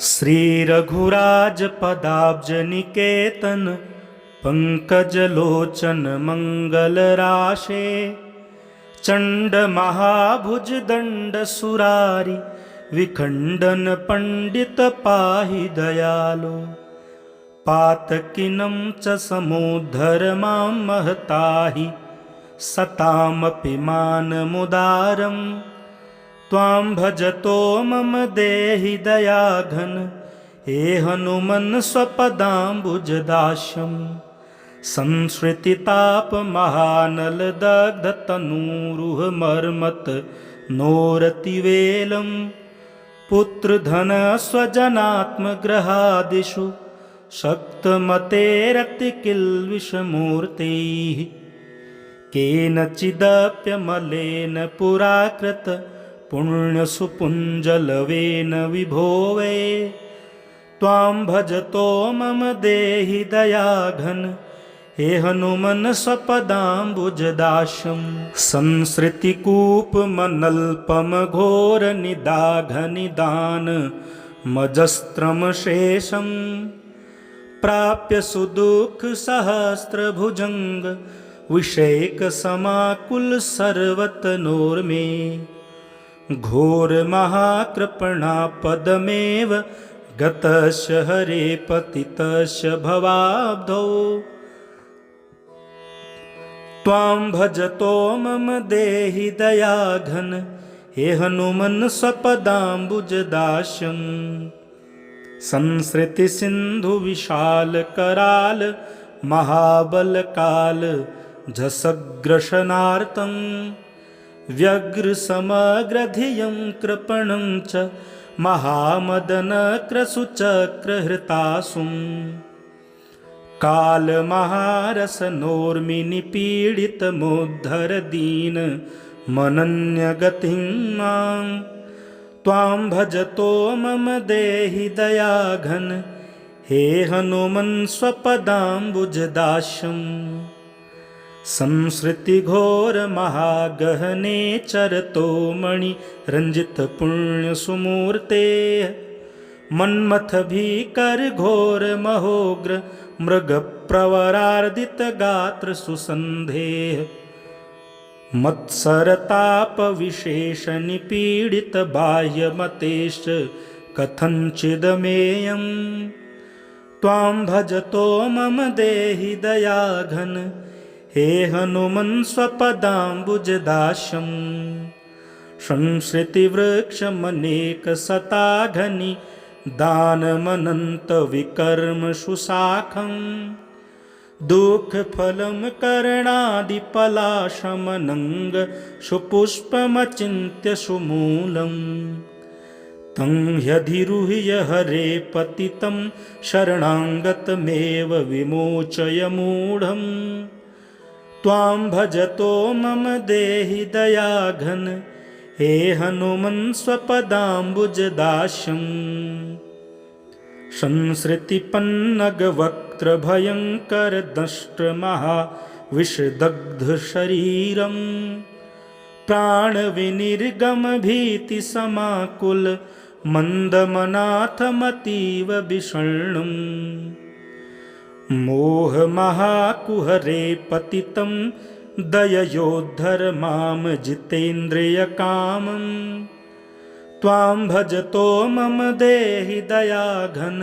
श्री रघुराज पदाब्ज निकेतन पंकज लोचन मंगल राशे चंड महाभुज दंड सुरारी विखंडन पंडित पाहि दयालो पातकिनं च समुद्धर मां महताहि सतामपि मानमुदारम् त्वां भजतो मम देहि दयाघन हे हनुमन् स्वपदाम्बुजदास्यम् संसृतिताप महानल दग्ध तनूरुह मर्मत नोरतिवेलम् पुत्रधन स्वजनात्मग्रहादिषु शक्तमतेरतिकिल्विषमूर्तिः केनचिदप्यमलेन पुराकृत पुण्यसुपुञ्जलवेन विभोवे त्वां भजतो मम देहि दयाघन हे हनुमन् स्वपदाम्बुजदास्यम् संसृतिकूपमनल्पमघोरनिदाघनिदान मजस्त्रमशेषम् प्राप्य सुदुःखसहस्रभुजङ्ग विषेकसमाकुल सर्वतनोर्मे घोरमहाकृपणापदमेव गतस्य हरे पतितस्य भवाब्धौ त्वां भजतो मम देहि दयाघन हे हनुमन् स्वपदाम्बुजदास्यम् संसृतिसिन्धु विशाल कराल महाबलकाल झसग्रशनार्तं व्यग्रसमग्रधियं कृपणं च महामदनक्रसुचक्रहृतासुं कालमहारसनोर्मिनिपीडितमुद्धर दीन मनन्यगतिं मां त्वां भजतो मम देहि दयाघन हे हनुमन् स्वपदाम्बुजदास्यम् संसृतिघोरमहागहने चरतो मणिरञ्जितपुण्यसुमूर्ते मन्मथभीकरघोरमहोग्र मृगप्रवरार्दितगात्रसुसन्धेः मत्सरतापविशेषनिपीडितबाह्यमतेश्च कथञ्चिदमेयम् त्वां भजतो मम देहि दयाघन हे हनुमन् स्वपदाम्बुजदास्यम् संसृतिवृक्षमनेकशताघनि दानमनन्तविकर्मसुशाखम् दुःखफलं करणादिपलाशमनङ्ग सुपुष्पमचिन्त्य सुमूलम् तं ह्यधिरुह्य हरे पतितं शरणागतमेव विमोचय मूढम् त्वां भजतो मम देहि दयाघन हे हनुमन् स्वपदाम्बुजदास्यम् संसृतिपन्नगवक्त्रभयङ्करदंष्ट्रमहाविषदग्धशरीरम् प्राणविनिर्गमभीतिसमाकुल मन्दमनाथमतीव विषण्णम् मोहमहाकुहरे पतितं दययोद्धर मां जितेन्द्रियकामम् त्वां भजतो मम देहि दयाघन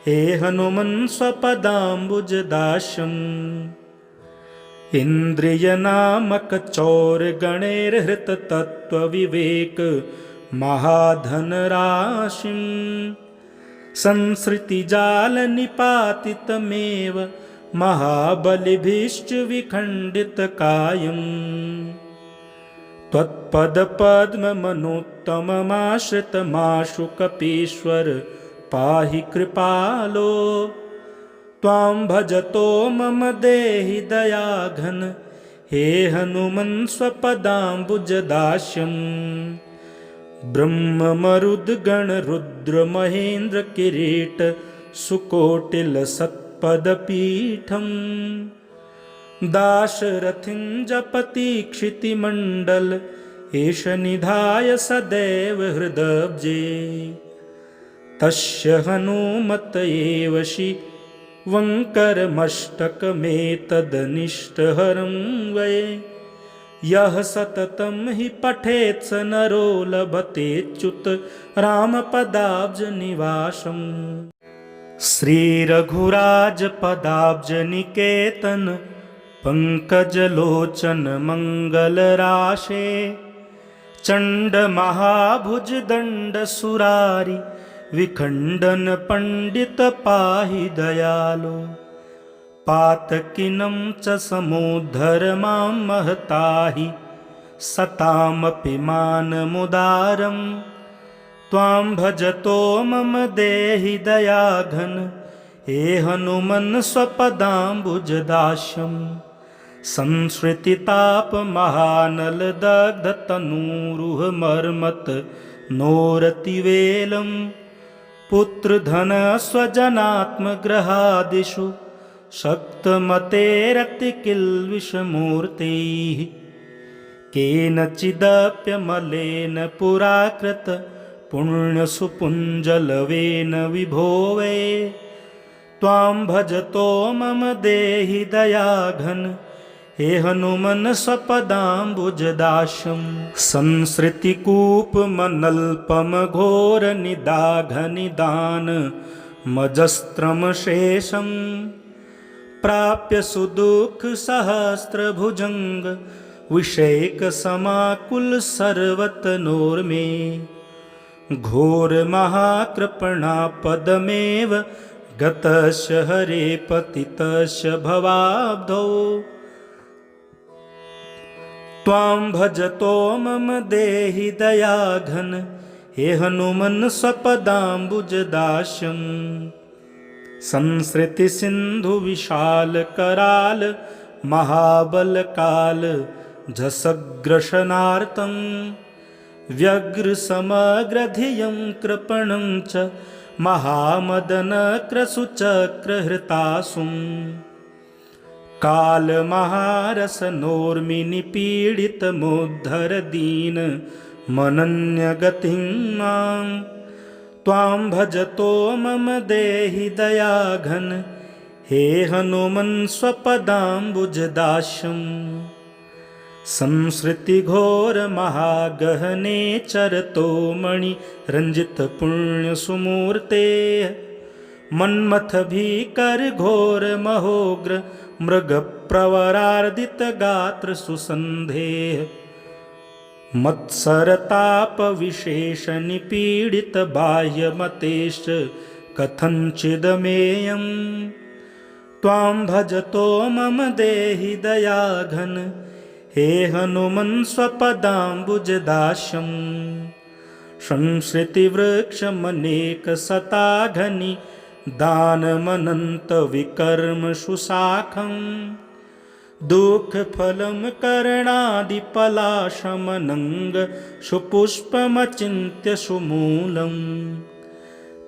हे हनुमन् स्वपदाम्बुजदास्यम् इन्द्रियनामकचौरगणैर्हृततत्त्वविवेक महाधनराशिं संसृतिजालनिपातितमेव महाबलिभिश्च विखण्डितकायम् त्वत्पदपद्ममनोत्तममाश्रितमाशु कपीश्वर पाहि कृपालो त्वां भजतो मम देहि दयाघन हे हनुमन् स्वपदाम्बुजदास्यम् ब्रह्ममरुद्गणरुद्रमहेन्द्र किरीट सुकोटिलसत्पदपीठम् दाशरथिं जपति क्षितिमण्डल एष निधाय सदैव हृदब्जे तस्य हनुमत एव शिवङ्करमष्टकमेतदनिष्टहरं वै। यः सततं हि पठेत् स नरो लभतेच्युत रामपदाब्जनिवासम्। श्रीरघुराजपदाब्जनिकेतन पंकजलोचन मंगलराशे। चण्डमहाभुज दण्डसुरारि विखण्डन पण्डित पाहि दयालो। पातकिनं च समुद्धर मां महताहि सतामपि मानमुदारम्। त्वां भजतो मम देहि दयाघन हे हनुमन् स्वपदाम्बुजदास्यम्। संसृतितापमहानलदग्धतनूरुह नोरतिवेलं। पुत्रधनस्वजनात्मग्रहादिषु शक्तमतेरतिकिल्बिषमूर्तिः। केनचिदप्यमलेन पुराकृत पुण्यसुपुञ्जलवेन विभो वै। त्वां भजतो मम देहि दयाघन हे हनुमन् स्वपदाम्बुजदास्यम्। संसृतिकूपमनल्पमघोरनिदाघनिदानमजस्त्रमशेषम्। प्राप्य सुदुःखसहस्रभुजङ्ग विषेकसमाकुल सर्वतनोर्मे। घोरमहाकृपणापदमेव गतस्य हरे पतितस्य भवाब्धौ। त्वां भजतो मम देहि दयाघन हे हनुमन् स्वपदाम्बुजदास्यम्। संसृतिसिन्धुविशाल कराल महाबलकाल झषग्रशनार्तं। व्यग्रसमग्रधियं कृपणं च महामदनक्रसुचक्रहृतासुं। कालमहारसनोर्मिनिपीडितमुद्धर दीनमनन्यगतिं मां। त्वां भजतो मम देहि दयाघन हे हनुमन् स्वपदाम्बुजदास्यम्। संसृतिघोरमहागहने चरतो मणिरञ्जितपुण्यसुमूर्तेः। मन्मथभीकरघोरमहोग्र मृगप्रवरार्दितगात्रसुसन्धेः। मत्सरतापविशेषनिपीडितबाह्यमतेश्च कथञ्चिदमेयम्। त्वां भजतो मम देहि दयाघन हे हनुमन् स्वपदाम्बुजदास्यम्। संसृतिवृक्षमनेकशताघनि दानमनन्तविकर्मसुशाखम्। दुःखफलं करणादिपलाशमनङ्ग सुपुष्पमचिन्त्य सुमूलम्।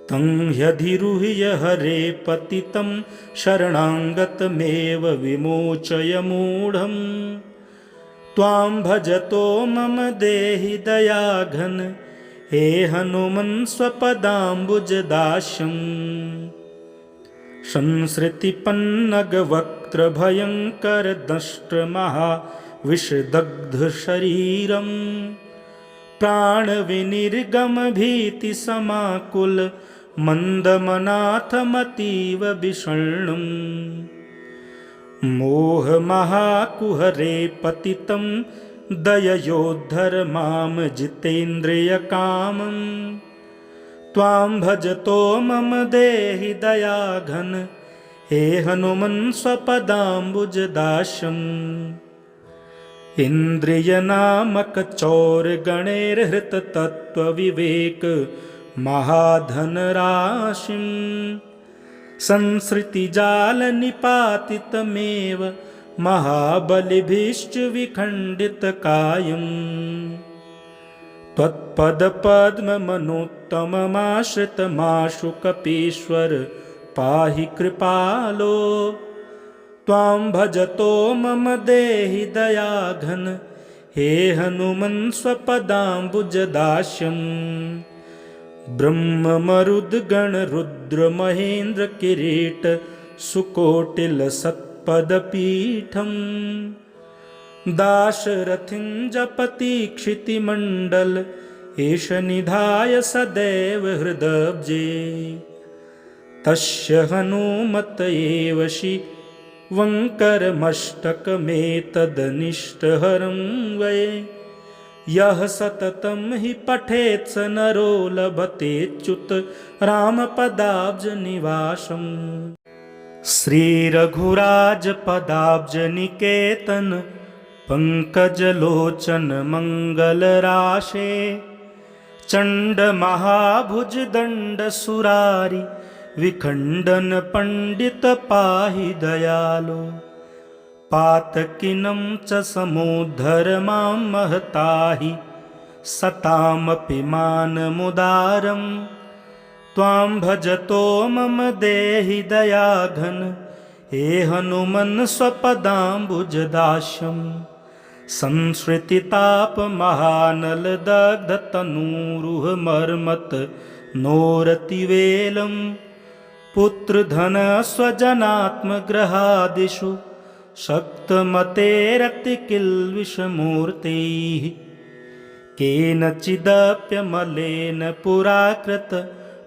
तं ह्यधिरुह्य हरे पतितं शरणागतमेव विमोचय मूढम्। त्वां भजतो मम देहि दयाघन हे हनुमन् स्वपदाम्बुजदास्यम्। संसृतिपन्नगवक्त्रभयङ्करदंष्ट्रमहाविषदग्धशरीरम्। प्राणविनिर्गमभीतिसमाकुल मन्दमनाथमतीव विषण्णम्। मोहमहाकुहरे पतितं दययोद्धर मां जितेन्द्रियकामम्। त्वां भजतो मम देहि दयाघन हे हनुमन् स्वपदाम्बुजदास्यम्। इन्द्रियनामकचौरगणैर्हृततत्त्वविवेक महाधनराशिं। संसृतिजालनिपातितमेव महाबलिभिश्च विखण्डितकायम्। त्वत्पदपद्ममनोत्तममाश्रितमाशु कपीश्वर पाहि कृपालो। त्वां भजतो मम देहि दयाघन हे हनुमन् स्वपदाम्बुजदास्यम्। ब्रह्म मरुद गण रुद्र महेंद्र किरीट सुकोटिल सत्पद पीठम दाशरथिं जपति क्षितिमण्डल एष निधाय सदैव हृदब्जे तस्य हनुमत एव शिवङ्करमष्टकमेतदनिष्टहरं वै यः सततं हि पठेत् स नरो लभतेच्युत रामपदाब्जनिवासम् श्रीरघुराजपदाब्जनिकेतन पंकजलोचन मंगलराशे चण्डमहाभुज दण्डसुरारि विखण्डन पंडित पाहि दयालो पातकिनं च समुद्धर मां महताहि सतामपि मानमुदारम् त्वां भजतो मम देहि दयाघन हे हनुमन् स्वपदाम्बुजदास्यम् संसृतितापमहानलदग्धतनूरुहमर्मत नोरतिवेलं पुत्रधनस्वजनात्मग्रहादिषु शक्तमतेरतिकिल्बिषमूर्तैः केनचिदप्यमलेन पुराकृत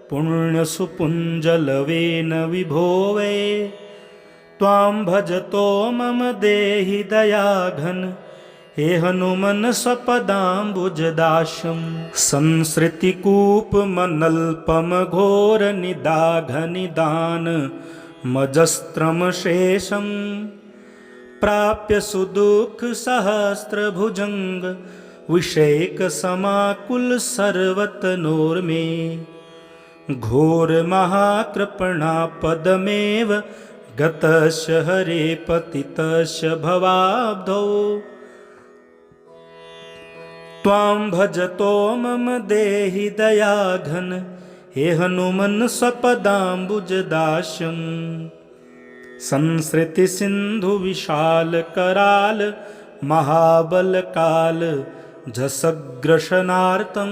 पुण्यसुपुञ्जलवेन विभो वै त्वां भजतो मम देहि दयाघन हे हनुमन् स्वपदाम्बुजदास्यम् संसृतिकूपमनल्पमघोरनिदाघनिदानमजस्त्रमशेषं प्राप्य सुदुःखसहस्रभुजङ्ग विषेकसमाकुल सर्वतनोर्मे घोरमहाकृपणापदमेव गतस्य हरे पतितस्य भवाब्धौ त्वां भजतो मम देहि दयाघन हे हनुमन् स्वपदाम्बुजदास्यम् संसृतिसिन्धुविशालकराल महाबलकाल झसग्रशनार्तं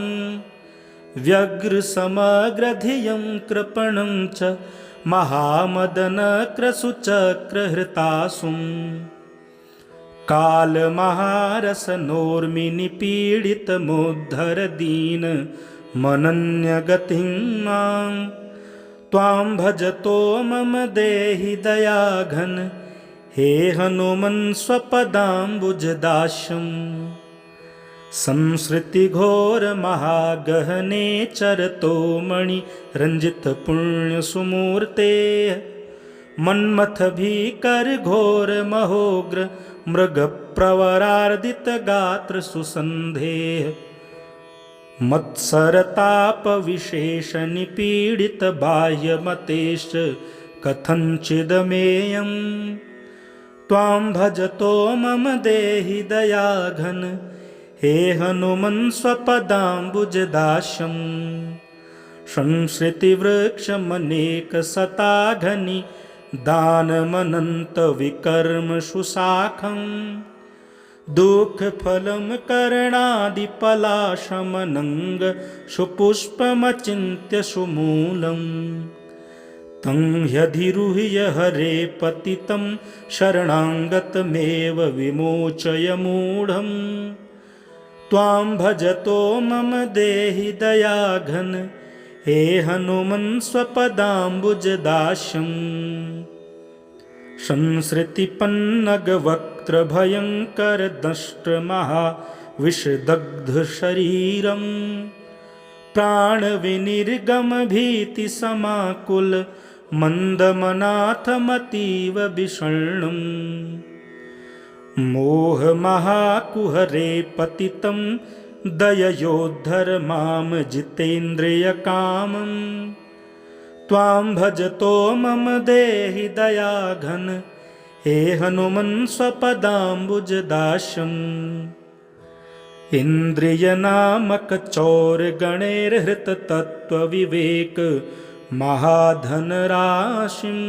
व्यग्रसमग्रधियं कृपणं च महामदनक्रसुचक्रहृतासुं कालमहारसनोर्मिनिपीडितमुद्धर दीन मनन्यगतिं मां त्वां भजतो मम देहि दयाघन हे हनुमन् स्वपदाम्बुजदास्यम् संसृतिघोरमहागहने चरतो मणिरञ्जितपुण्यसुमूर्ते मन्मथभीकरघोरमहोग्र मृगप्रवरार्दितगात्रसुसन्धेः मत्सरतापविशेषनिपीडितबाह्यमतेश्च कथञ्चिदमेयम् त्वां भजतो मम देहि दयाघन हे हनुमन् स्वपदाम्बुजदास्यम् संसृतिवृक्षमनेकशताघनि दानमनन्तविकर्मसुशाखं दुःखफलं करणादिपलाशमनङ्ग सुपुष्पमचिन्त्य सुमूलम् तं ह्यधिरुह्य हरे पतितं शरणागतमेव विमोचय मूढम् त्वां भजतो मम देहि दयाघन हे हनुमन् स्वपदाम्बुजदास्यम् संसृतिपन्नगवक्त्रभयङ्करदंष्ट्रमहाविषदग्धशरीरं प्राणविनिर्गमभीतिसमाकुल मन्दमनाथमतीव विषण्णम् मोहमहाकुहरे पतितं दययोद्धर मां जितेन्द्रियकामं त्वां भजतो मम देहि दयाघन हे हनुमन् स्वपदाम्बुजदास्यम् इन्द्रियनामकचौरगणैर्हृततत्त्वविवेक महाधनराशिं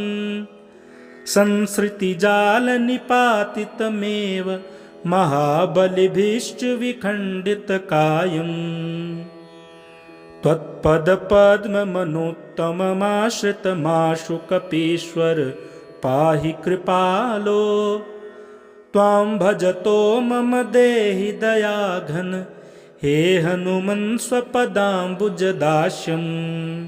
संसृतिजालनिपातितमेव महाबलिभिश्च विखण्डितकायम् त्वत्पदपद्ममनोत्तममाश्रितमाशु कपीश्वर पाहि कृपालो। त्वां भजतो मम देहि दयाघन हे हनुमन् स्वपदाम्बुजदास्यम्।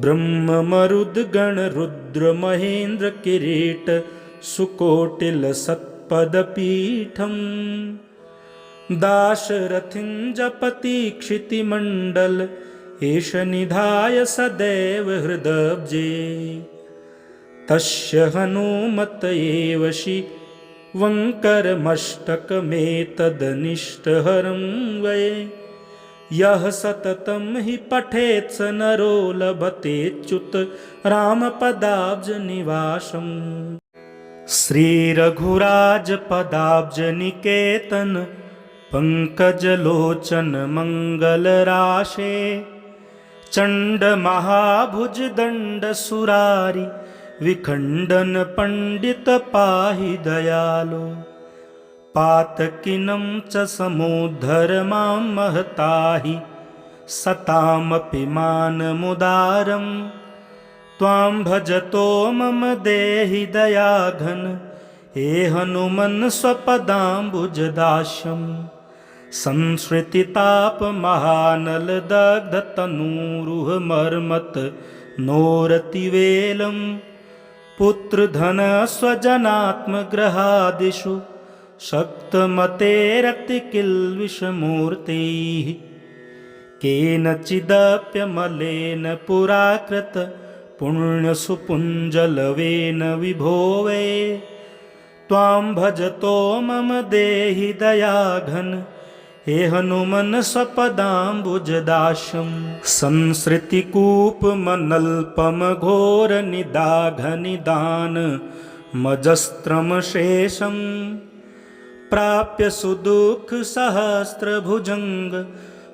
ब्रह्म मरुद् गण रुद्र महेन्द्र किरीट सुकोटिल सत्पदपीठम्। दाशरथिं जपति क्षितिमण्डल एष निधाय सदैव हृदब्जे। तस्य हनुमत एव शिवङ्करमष्टकमेतदनिष्टहरं वै। यः सततं हि पठेत् स नरो लभतेच्युत रामपदाब्जनिवासम्। श्रीरघुराजपदाब्जनिकेतन पङ्कजलोचन मङ्गलराशे। चण्डमहाभुजदण्डसुरारि विखण्डन पण्डित पाहि दयालो। पातकिनं च समुद्धर मां महताहि सतामपि मानमुदारम्। त्वां भजतो मम देहि दयाघन हे हनुमन् स्वपदाम्बुजदास्यम्। संसृतितापमहानलदग्धतनूरुहमर्मत नोरतिवेलम्। पुत्रधनस्वजनात्मग्रहादिषु शक्तमतेरतिकिल्बिषमूर्तिः। केनचिदप्यमलेन पुराकृत पुण्यसुपुञ्जलवेन विभो वै। त्वां भजतो मम देहि दयाघन हे हनुमन् स्वपदाम्बुजदास्यम्। संसृतिकूपमनल्पमघोरनिदाघनिदानमजस्त्रमशेषम्। प्राप्य सुदुःखसहस्रभुजङ्ग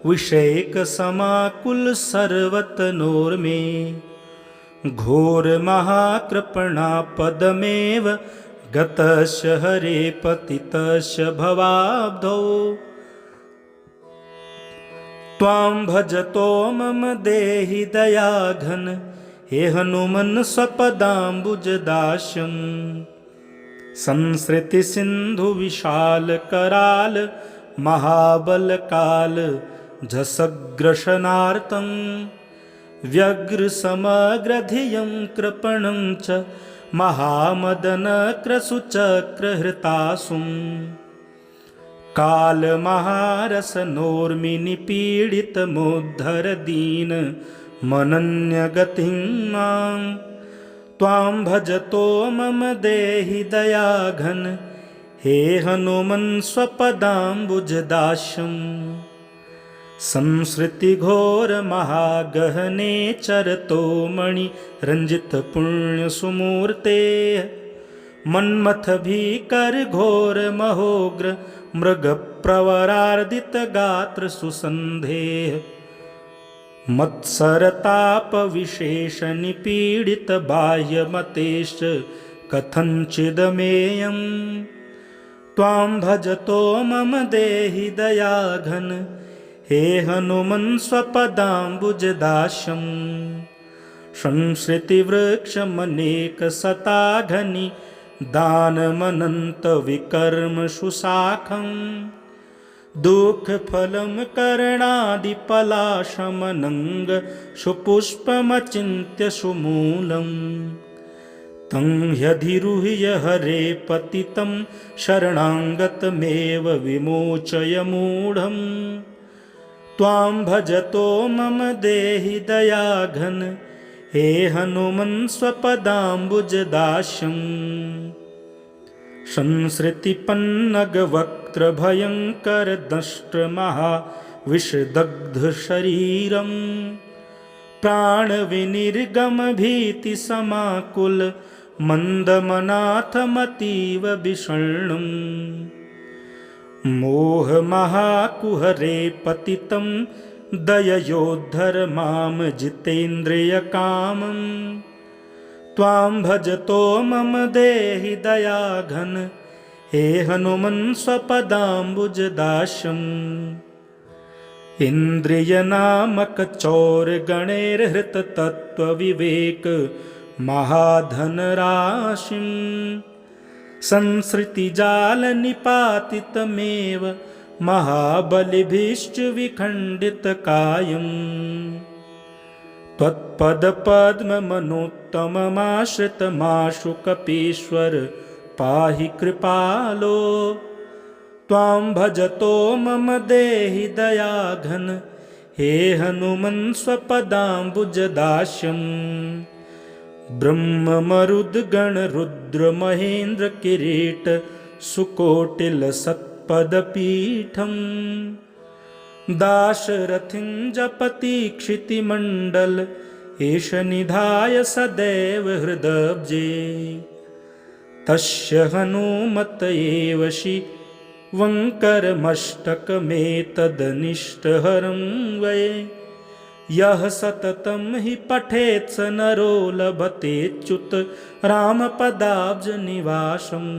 विषेकसमाकुल सर्वतनोर्मे। घोरमहाकृपणापदमेव गतस्य हरे पतितस्य भवाब्धौ। त्वां भजतो मम देहि दयाघन हे हनुमन् स्वपदाम्बुजदास्यम्। संसृतिसिन्धु विशाल कराल महाबलकाल झषग्रशनार्तं। व्यग्रसमग्रधियं कृपणं च महामदनक्रसुचक्रहृतासुम्। कालमहारसनोर्मिनिपीडितमुद्धर दीन मनन्यगतिं मां। त्वां भजतो मम देहि दयाघन हे हनुमन् स्वपदाम्बुजदास्यम्। संसृतिघोरमहागहने चरतो मणिरञ्जितपुण्यसुमूर्तेः। मन्मथभीकरघोरमहोग्र मृगप्रवरार्दितगात्रसुसन्धेः। मत्सरतापविशेषनिपीडितबाह्यमतेश्च कथञ्चिदमेयम्। त्वां भजतो मम देहि दयाघन हे हनुमन् स्वपदाम्बुजदास्यम्। संसृतिवृक्षमनेकशताघनि दानमनन्तविकर्मसुशाखम्। दुःखफलं करणादिपलाशमनङ्ग सुपुष्पमचिन्त्य सुमूलम्। तं ह्यधिरुह्य हरे पतितं शरणागतमेव विमोचय मूढम्। त्वां भजतो मम देहि दयाघन हे हनुमन् स्वपदाम्बुजदास्यम्। संसृतिपन्नगवक्त्रभयङ्करदंष्ट्रमहाविषदग्धशरीरम्। प्राणविनिर्गमभीतिसमाकुल मन्दमनाथमतीव विषण्णम्। मोहमहाकुहरे पतितं दययोद्धर मां जितेन्द्रियकामम्। त्वां भजतो मम देहि दयाघन हे हनुमन् स्वपदाम्बुजदास्यम्। इन्द्रियनामकचौरगणैर्हृततत्त्वविवेक महाधनराशिं संसृतिजालनिपातितमेव महाबलिभिश्च विखण्डितकायम् त्वत्पदपद्ममनोत्तममाश्रितमाशु कपीश्वर पाहि कृपालो त्वां भजतो मम देहि दयाघन हे हनुमन् स्वपदाम्बुजदास्यम् ब्रह्ममरुद्गणरुद्रमहेन्द्रकिरीट सुकोटिलसत्पदपीठम् दाशरथिं जपति क्षितिमण्डल एष निधाय सदैव हृदब्जे तस्य हनुमत एव शिवङ्करमष्टकमेतदनिष्टहरं वै यः सततं हि पठेत् स नरो लभतेच्युत रामपदाब्जनिवासम्।